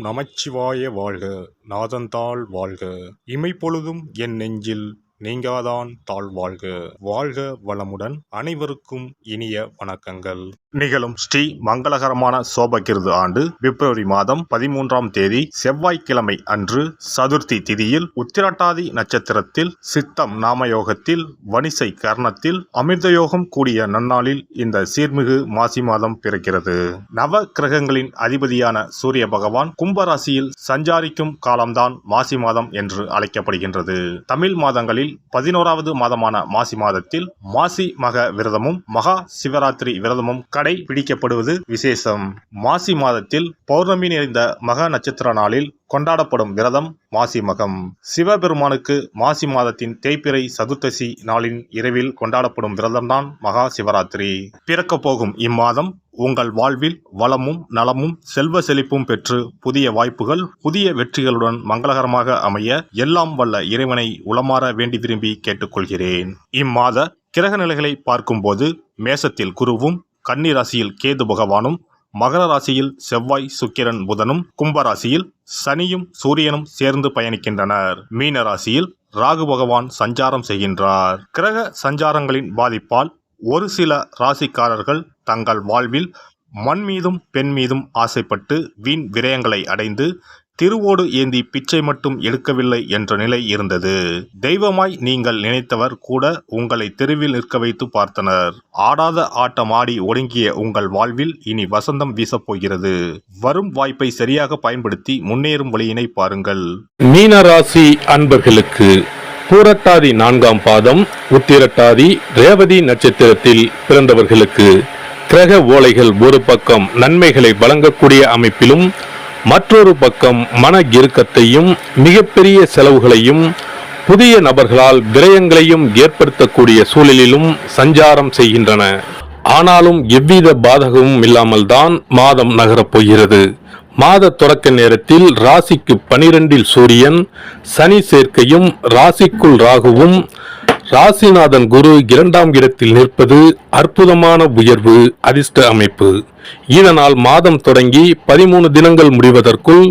நமச்சிவாய வாழ்க. நாதந்தாள் வாழ்க. இமைப்பொழுதும் என் நெஞ்சில் நீங்காதான் தாழ்வாழ்க. வாழ்க வளமுடன். அனைவருக்கும் இனிய வணக்கங்கள். நிகழும் ஸ்ரீ மங்களகரமான சோபகிருது ஆண்டு பிப்ரவரி மாதம் 13ஆம் தேதி செவ்வாய்க்கிழமை அன்று சதுர்த்தி திதியில் உத்திரட்டாதி நட்சத்திரத்தில் சித்தம் நாமயோகத்தில் வணிசை கர்ணத்தில் அமிர்தயோகம் கூடிய நன்னாளில் இந்த சீர்மிகு மாசி மாதம் பிறக்கிறது. நவ கிரகங்களின் அதிபதியான சூரிய பகவான் கும்பராசியில் சஞ்சாரிக்கும் காலம்தான் மாசி மாதம் என்று அழைக்கப்படுகின்றது. தமிழ் மாதங்களில் 11வது மாதமான மாசி மாதத்தில் மாசி மக விரதமும் மகா சிவராத்திரி விரதமும் கடைபிடிக்கப்படுவது விசேஷம். மாசி மாதத்தில் பௌர்ணமி நிறைந்த மக நட்சத்திர நாளில் கொண்டாடப்படும் விரதம் மாசி மகம். சிவபெருமானுக்கு மாசி மாதத்தின் தேய்பிறை சதுர்த்தசி நாளின் இரவில் கொண்டாடப்படும் விரதம்தான் மகா சிவராத்திரி. பிறக்க போகும் இம்மாதம் உங்கள் வாழ்வில் வளமும் நலமும் செல்வ செழிப்பும் பெற்று புதிய வாய்ப்புகள் புதிய வெற்றிகளுடன் மங்களகரமாக அமைய எல்லாம் வல்ல இறைவனை உளமாற வேண்டி விரும்பி கேட்டுக்கொள்கிறேன். இம்மாத கிரக நிலைகளை பார்க்கும்போது மேசத்தில் குருவும் கன்னி ராசியில் கேது பகவானும் மகர ராசியில் செவ்வாய் சுக்கிரன் புதனும் கும்பராசியில் சனியும் சூரியனும் சேர்ந்து பயணிக்கின்றனர். மீன ராசியில் ராகு பகவான் சஞ்சாரம் செய்கின்றார். கிரக சஞ்சாரங்களின் பாதிப்பால் ஒரு சில ராசிக்காரர்கள் தங்கள் வாழ்வில் மண் மீதும் பெண் மீதும் ஆசைப்பட்டு வீண் விரயங்களை அடைந்து திருவோடு ஏந்தி பிச்சை மட்டும் எடுக்கவில்லை என்ற நிலை இருந்தது. தெய்வமாய் நீங்கள் நினைத்தவர் கூட உங்களை தெருவில் நிற்க வைத்து பார்த்தனர். ஆடாத ஆட்டம் ஆடி ஒடுங்கிய உங்கள் வாழ்வில் இனி வசந்தம் வீசப்போகிறது. வரும் வாய்ப்பை சரியாக பயன்படுத்தி முன்னேறும் வழியினை பாருங்கள். மீனராசி அன்பர்களுக்கு பூரட்டாதி 4ஆம் பாதம் உத்திரட்டாதி ரேவதி நட்சத்திரத்தில் பிறந்தவர்களுக்கு கிரக ஓலைகள் ஒரு பக்கம் நன்மைகளை வழங்கக்கூடிய அமைப்பிலும் மற்றொரு பக்கம் மன இறுக்கத்தையும் மிகப்பெரிய செலவுகளையும் புதிய நபர்களால் விரயங்களையும் ஏற்படுத்தக்கூடிய சூழலிலும் சஞ்சாரம் செய்கின்றன. ஆனாலும் எவ்வித பாதகமும் இல்லாமல் தான் மாதம் நகரப் போகிறது. மாத தொடக்க நேரத்தில் ராசிக்கு 12இல் சூரியன் சனி சேர்க்கையும் ராசிக்குள் ராகுவும் ராசிநாதன் குரு 2ஆம் இடத்தில் நிற்பது அற்புதமான உயர்வு அதிர்ஷ்ட அமைப்பு. இதனால் மாதம் தொடங்கி 13 தினங்கள் முடிவதற்குள்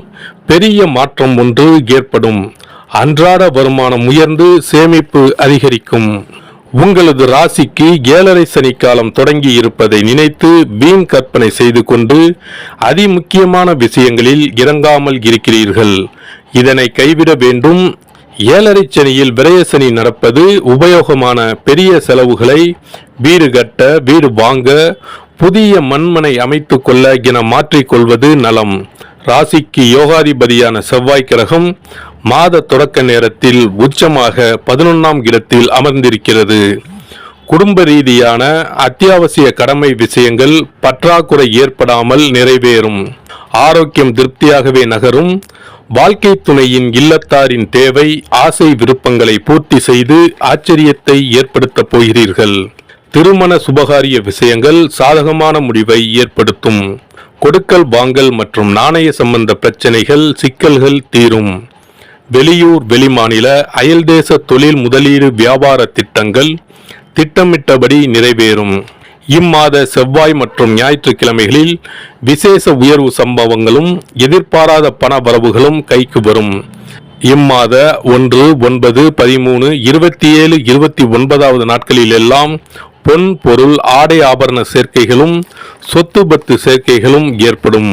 பெரிய மாற்றம் ஒன்று ஏற்படும். அன்றாட வருமானம் உயர்ந்து சேமிப்பு அதிகரிக்கும். உங்களது ராசிக்கு 7.5 சனிக்காலம் தொடங்கி இருப்பதை நினைத்து வீண் கற்பனை செய்து கொண்டு அதிமுக்கியமான விஷயங்களில் இறங்காமல் இருக்கிறீர்கள். இதனை கைவிட வேண்டும். 7.5 சனியில் விரயசனி நடப்பது உபயோகமான பெரிய செலவுகளை வீடு கட்ட வீடு வாங்க புதிய மண்மனை அமைத்து கொள்ள என மாற்றிக்கொள்வது நலம். ராசிக்கு யோகாதிபதியான செவ்வாய் கிரகம் மாத தொடக்க நேரத்தில் உச்சமாக 11ஆம் இடத்தில் அமர்ந்திருக்கிறது. குடும்ப ரீதியான அத்தியாவசிய கடமை விஷயங்கள் பற்றாக்குறை ஏற்படாமல் நிறைவேறும். ஆரோக்கியம் திருப்தியாகவே நகரும். வாழ்க்கை துணையின் இல்லத்தாரின் தேவை ஆசை விருப்பங்களை பூர்த்தி செய்து ஆச்சரியத்தை ஏற்படுத்தப் போகிறீர்கள். திருமண சுபகாரிய விஷயங்கள் சாதகமான முடிவை ஏற்படுத்தும். கொடுக்கல் வாங்கல் மற்றும் நாணய சம்பந்த பிரச்சனைகள் சிக்கல்கள் தீரும். வெளியூர் வெளிமாநில அயல்தேச தொழில் முதலீடு வியாபார திட்டங்கள் திட்டமிட்டபடி நிறைவேறும். இம்மாத செவ்வாய் மற்றும் ஞாயிற்றுக்கிழமைகளில் விசேஷ உயர்வு சம்பவங்களும் எதிர்பாராத பண வரவுகளும் கைக்கு வரும். இம்மாத 1, 9, 13, 27, 29வது நாட்களில் எல்லாம் பொன் பொருள் ஆடை ஆபரண சேர்க்கைகளும் சொத்து பத்து சேர்க்கைகளும் ஏற்படும்.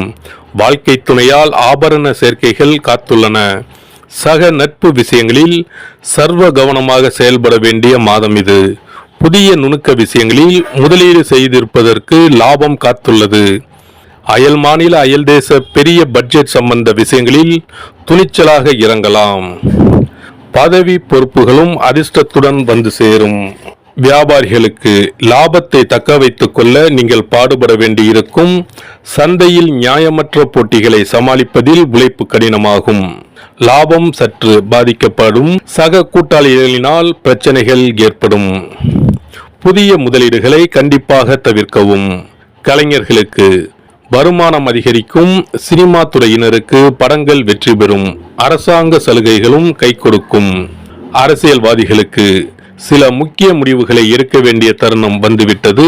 வாழ்க்கை துணையால் ஆபரண சேர்க்கைகள் காத்துள்ளன. சக நட்பு விஷயங்களில் சர்வ கவனமாக செயல்பட வேண்டிய மாதம் இது. புதிய நுணுக்க விஷயங்களில் முதலீடு செய்திருப்பதற்கு லாபம் காத்துள்ளது. அயல் மாநில அயல் தேச பெரிய பட்ஜெட் சம்பந்த விஷயங்களில் துணிச்சலாக இறங்கலாம். பதவி பொறுப்புகளும் அதிர்ஷ்டத்துடன் வந்து சேரும். வியாபாரிகளுக்கு லாபத்தை தக்க வைத்துக் கொள்ள நீங்கள் பாடுபட வேண்டியிருக்கும். சந்தையில் நியாயமற்ற போட்டிகளை சமாளிப்பதில் உழைப்பு கடினமாகும். லாபம் சற்று பாதிக்கப்படும். சக கூட்டாளிகளினால் பிரச்சனைகள் ஏற்படும். புதிய முதலீடுகளை கண்டிப்பாக தவிர்க்கவும். கலைஞர்களுக்கு வருமானம் அதிகரிக்கும். சினிமா துறையினருக்கு படங்கள் வெற்றி பெறும். அரசாங்க சலுகைகளும் கை கொடுக்கும். அரசியல்வாதிகளுக்கு சில முக்கிய முடிவுகளை எடுக்க வேண்டிய தருணம் வந்துவிட்டது.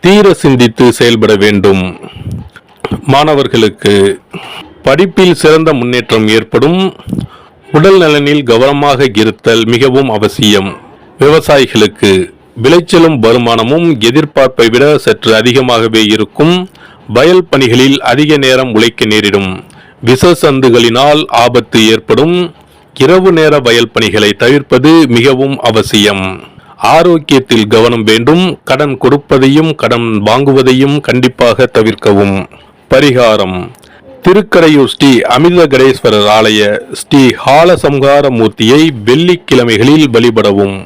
தீர சிந்தித்து செயல்பட வேண்டும். மாணவர்களுக்கு படிப்பில் சிறந்த முன்னேற்றம் ஏற்படும். உடல் நலனில் கவனமாக இருத்தல் மிகவும் அவசியம். விவசாயிகளுக்கு விளைச்சலும் வருமானமும் எதிர்பார்ப்பை விட சற்று அதிகமாகவே இருக்கும். வயல் பணிகளில் அதிக நேரம் உழைக்க நேரிடும். விஷசந்துகளினால் ஆபத்து ஏற்படும். இரவு நேர வயல் பணிகளை தவிர்ப்பது மிகவும் அவசியம். ஆரோக்கியத்தில் கவனம் வேண்டும். கடன் கொடுப்பதையும் கடன் வாங்குவதையும் கண்டிப்பாக தவிர்க்கவும். பரிகாரம்: திருக்கடையூர் ஸ்ரீ அமிர்தகடேஸ்வரர் ஆலய ஸ்ரீ ஹாலசம்ஹார மூர்த்தியை வெள்ளிக்கிழமைகளில் வழிபடவும்.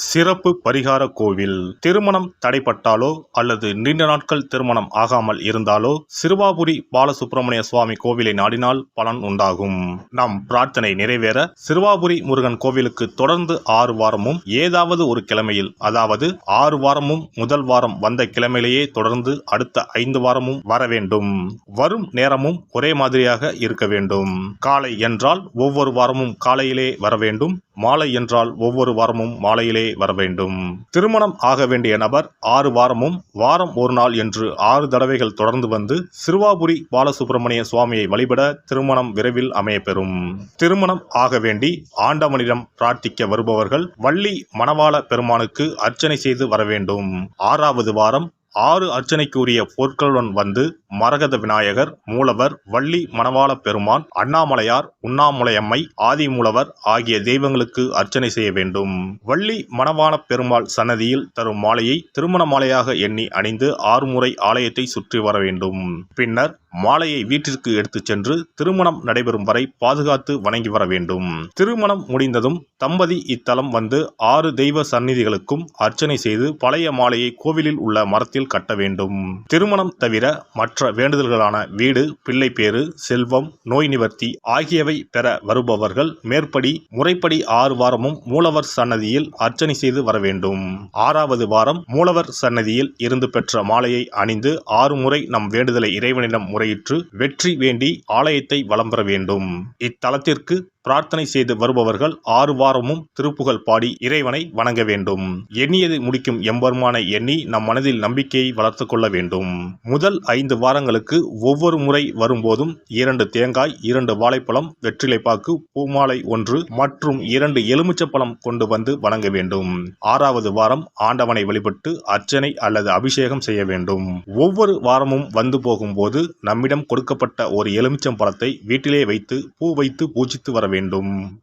சிறப்பு பரிகார கோவில். திருமணம் தடைப்பட்டாலோ அல்லது நீண்ட நாட்கள் திருமணம் ஆகாமல் இருந்தாலோ சிறுவாபுரி பாலசுப்பிரமணிய சுவாமி கோவிலை நாடினால் பலன் உண்டாகும். நம் பிரார்த்தனை நிறைவேற சிறுவாபுரி முருகன் கோவிலுக்கு தொடர்ந்து 6 வாரமும் ஏதாவது ஒரு கிழமையில், அதாவது 6 வாரமும் முதல் வாரம் வந்த கிழமையிலேயே தொடர்ந்து அடுத்த 5 வாரமும் வர வேண்டும். வரும் நேரமும் ஒரே மாதிரியாக இருக்க வேண்டும். காலை என்றால் ஒவ்வொரு வாரமும் காலையிலே வர வேண்டும். மாலை என்றால் ஒவ்வொரு வாரமும் மாலையிலே வர வேண்டும். திருமணம் ஆக வேண்டிய நபர் 6 வாரமும் வாரம் ஒரு நாள் என்று 6 தடவைகள் தொடர்ந்து வந்து சிறுவாபுரி பாலசுப்பிரமணிய சுவாமியை வழிபட திருமணம் விரைவில் அமையப்பெறும். திருமணம் ஆக வேண்டி ஆண்டவனிடம் பிரார்த்திக்க வருபவர்கள் வள்ளி மணவாள பெருமானுக்கு அர்ச்சனை செய்து வர வேண்டும். 6வது வாரம் 6 அர்ச்சனைக்குரிய பொருட்களுடன் வந்து மரகத விநாயகர், மூலவர், வள்ளி மணவாள பெருமான், அண்ணாமலையார், உண்ணாமுலையம்மை, ஆதிமூலவர் ஆகிய தெய்வங்களுக்கு அர்ச்சனை செய்ய வேண்டும். வள்ளி மணவாள பெருமாள் சன்னதியில் தரும் மாலையை திருமண மாலையாக எண்ணி அணிந்து 6 முறை ஆலயத்தை சுற்றி வர வேண்டும். பின்னர் மாலையை வீட்டிற்கு எடுத்துச் சென்று திருமணம் நடைபெறும் வரை பாதுகாத்து வணங்கி வர வேண்டும். திருமணம் முடிந்ததும் தம்பதி இத்தலம் வந்து 6 தெய்வ சந்நிதிகளுக்கும் அர்ச்சனை செய்து பழைய மாலையை கோவிலில் உள்ள மரத்தில் கட்ட வேண்டும். திருமணம் தவிர மற்ற வேண்டுதல்களான வீடு, பிள்ளை பேறு, செல்வம், நோய் நிவர்த்தி ஆகியவை பெற வருபவர்கள் மேற்படி முறைப்படி 6 வாரமும் மூலவர் சன்னதியில் அர்ச்சனை செய்து வர வேண்டும். 6வது வாரம் மூலவர் சன்னதியில் இருந்து பெற்ற மாலையை அணிந்து 6 முறை நம் வேண்டுதலை இறைவனிடம் முறையிட்டு வெற்றி வேண்டி ஆலயத்தை வலம் பெற வேண்டும். இத்தலத்திற்கு பிரார்த்தனை செய்து வருபவர்கள் 6 வாரமும் திருப்புகழ் பாடி இறைவனை வணங்க வேண்டும். எண்ணியதை முடிக்கும் எம்பெருமானை எண்ணி நம் மனதில் நம்பிக்கையை வளர்த்து கொள்ள வேண்டும். முதல் 5 வாரங்களுக்கு ஒவ்வொரு முறை வரும்போதும் 2 தேங்காய், 2 வாழைப்பழம், வெற்றிலைப்பாக்கு, பூமாலை 1 மற்றும் 2 எலுமிச்சப்பழம் கொண்டு வந்து வணங்க வேண்டும். 6வது வாரம் ஆண்டவனை வழிபட்டு அர்ச்சனை அல்லது அபிஷேகம் செய்ய வேண்டும். ஒவ்வொரு வாரமும் வந்து போகும்போது நம்மிடம் கொடுக்கப்பட்ட ஒரு எலுமிச்சம் பழத்தை வீட்டிலே வைத்து பூ வைத்து பூஜித்து வர வேண்டும்.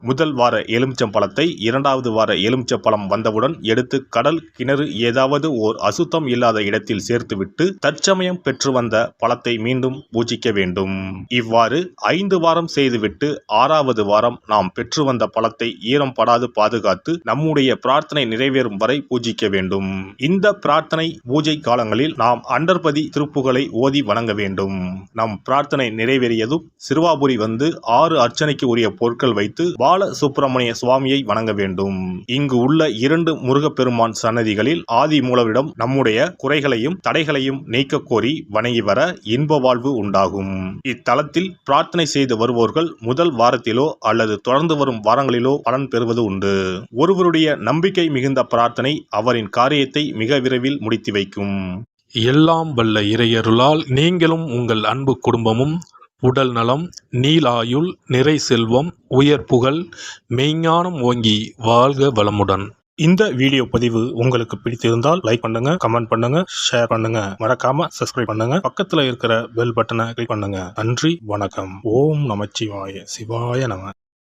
முதல் வார எலுமிச்சம் பழத்தை 2வது வார எலுமிச்சப்பழம் வந்தவுடன் எடுத்து கடல், கிணறு ஏதாவது ஓர் அசுத்தம் இல்லாத இடத்தில் சேர்த்துவிட்டு தற்சமயம் பெற்று வந்த பழத்தை மீண்டும் பூஜிக்க வேண்டும். இவ்வாறு 5 வாரம் செய்துவிட்டு 6வது வாரம் நாம் பெற்று வந்த பழத்தை ஈரம் படாது பாதுகாத்து நம்முடைய பிரார்த்தனை நிறைவேறும் வரை பூஜிக்க வேண்டும். இந்த பிரார்த்தனை பூஜை காலங்களில் நாம் அண்டர்பதி திருப்புகளை ஓதி வணங்க வேண்டும். நம் பிரார்த்தனை நிறைவேறியதும் சிறுவாபுரி வந்து 6 அர்ச்சனைக்கு உரிய பொருட்கள் வைத்து பால சுப்பிரமணிய சுவாமியை வணங்க வேண்டும். இங்கு உள்ள 2 முருகப்பெருமான் சன்னதிகளில் ஆதி மூலவரிடம் நம்முடைய குறைகளையும் தடைகளையும் நீக்க கோரி வணங்கி வர இன்ப வாழ்வு உண்டாகும். இத்தலத்தில் பிரார்த்தனை செய்து வருவோர்கள் முதல் வாரத்திலோ அல்லது தொடர்ந்து வரும் வாரங்களிலோ பலன் பெறுவது உண்டு. ஒருவருடைய நம்பிக்கை மிகுந்த பிரார்த்தனை அவரின் காரியத்தை மிக விரைவில் முடித்து வைக்கும். எல்லாம் வல்ல இறையருளால் நீங்களும் உங்கள் அன்பு குடும்பமும் உடல் நலம், நீலாயுள், நிறை செல்வம், உயர் புகழ், மெய்ஞானம் ஓங்கி வாழ்க வளமுடன். இந்த வீடியோ பதிவு உங்களுக்கு பிடித்திருந்தால் லைக் பண்ணுங்க, கமெண்ட் பண்ணுங்க, ஷேர் பண்ணுங்க, மறக்காம சப்ஸ்கிரைப் பண்ணுங்க, பக்கத்துல இருக்கிற பெல் பட்டனை கிளிக் பண்ணுங்க. நன்றி, வணக்கம். ஓம் நமச்சிவாய. சிவாய நம.